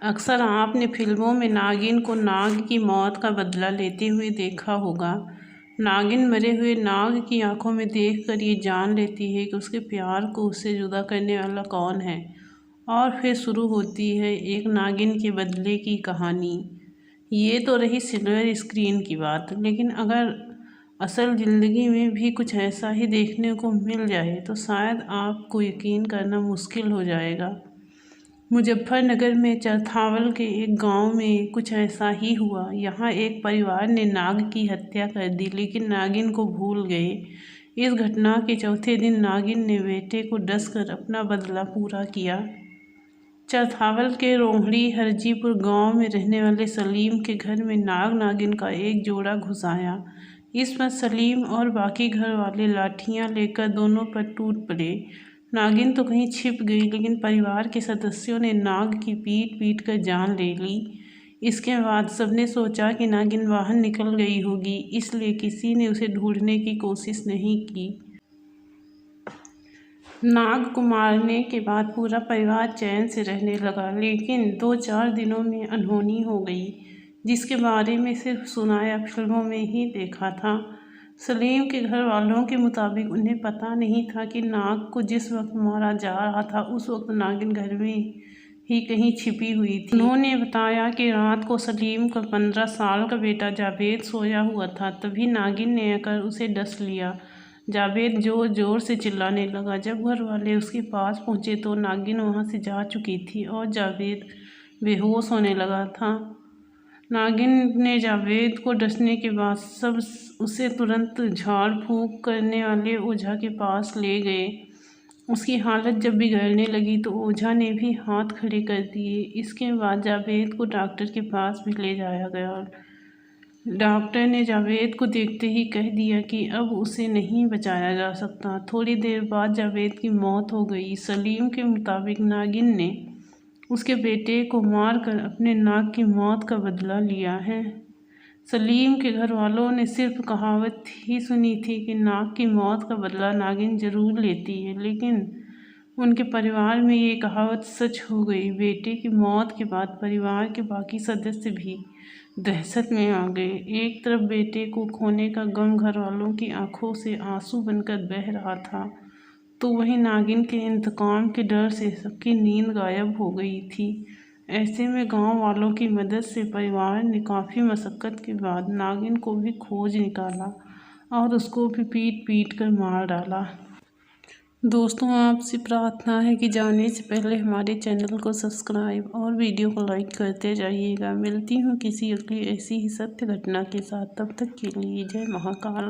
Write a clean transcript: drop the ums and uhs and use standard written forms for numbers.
अक्सर आपने फिल्मों में नागिन को नाग की मौत का बदला लेते हुए देखा होगा। नागिन मरे हुए नाग की आंखों में देखकर ये जान लेती है कि उसके प्यार को उससे जुदा करने वाला कौन है, और फिर शुरू होती है एक नागिन के बदले की कहानी। ये तो रही सिल्वर स्क्रीन की बात, लेकिन अगर असल ज़िंदगी में भी कुछ ऐसा ही देखने को मिल जाए तो शायद आपको यकीन करना मुश्किल हो जाएगा। मुजफ्फरनगर में चरथावल के एक गांव में कुछ ऐसा ही हुआ। यहाँ एक परिवार ने नाग की हत्या कर दी, लेकिन नागिन को भूल गए। इस घटना के चौथे दिन नागिन ने बेटे को डसकर अपना बदला पूरा किया। चरथावल के रोहड़ी हरजीपुर गांव में रहने वाले सलीम के घर में नाग नागिन का एक जोड़ा घुस आया। इस पर सलीम और बाकी घर वाले लाठियां लेकर दोनों पर टूट पड़े। नागिन तो कहीं छिप गई, लेकिन परिवार के सदस्यों ने नाग की पीट कर जान ले ली। इसके बाद सबने सोचा कि नागिन बाहर निकल गई होगी, इसलिए किसी ने उसे ढूंढने की कोशिश नहीं की। नाग को मारने के बाद पूरा परिवार चैन से रहने लगा, लेकिन 2-4 दिनों में अनहोनी हो गई, जिसके बारे में सिर्फ सुना या फिल्मों में ही देखा था। सलीम के घर वालों के मुताबिक उन्हें पता नहीं था कि नाग को जिस वक्त मारा जा रहा था उस वक्त नागिन घर में ही कहीं छिपी हुई थी। उन्होंने बताया कि रात को सलीम का 15 साल का बेटा जावेद सोया हुआ था, तभी नागिन ने आकर उसे डस लिया। जावेद जोर जोर से चिल्लाने लगा। जब घर वाले उसके पास पहुंचे तो नागिन वहां से जा चुकी थी और जावेद बेहोश होने लगा था। नागिन ने जावेद को डसने के बाद सब उसे तुरंत झाड़ फूंक करने वाले ओझा के पास ले गए। उसकी हालत जब बिगड़ने लगी तो ओझा ने भी हाथ खड़े कर दिए। इसके बाद जावेद को डॉक्टर के पास भी ले जाया गया। डॉक्टर ने जावेद को देखते ही कह दिया कि अब उसे नहीं बचाया जा सकता। थोड़ी देर बाद जावेद की मौत हो गई। सलीम के मुताबिक नागिन ने उसके बेटे को मारकर अपने नाग की मौत का बदला लिया है। सलीम के घर वालों ने सिर्फ कहावत ही सुनी थी कि नाग की मौत का बदला नागिन जरूर लेती है, लेकिन उनके परिवार में ये कहावत सच हो गई। बेटे की मौत के बाद परिवार के बाकी सदस्य भी दहशत में आ गए। एक तरफ बेटे को खोने का गम घर वालों की आंखों से आंसू बनकर बह रहा था, तो वहीं नागिन के इंतकाम के डर से सबकी नींद गायब हो गई थी। ऐसे में गांव वालों की मदद से परिवार ने काफ़ी मशक्क़त के बाद नागिन को भी खोज निकाला और उसको भी पीट कर मार डाला। दोस्तों, आपसे प्रार्थना है कि जाने से पहले हमारे चैनल को सब्सक्राइब और वीडियो को लाइक करते जाइएगा। मिलती हूँ किसी अगली ऐसी ही सत्य घटना के साथ। तब तक के लिए जय महाकाल।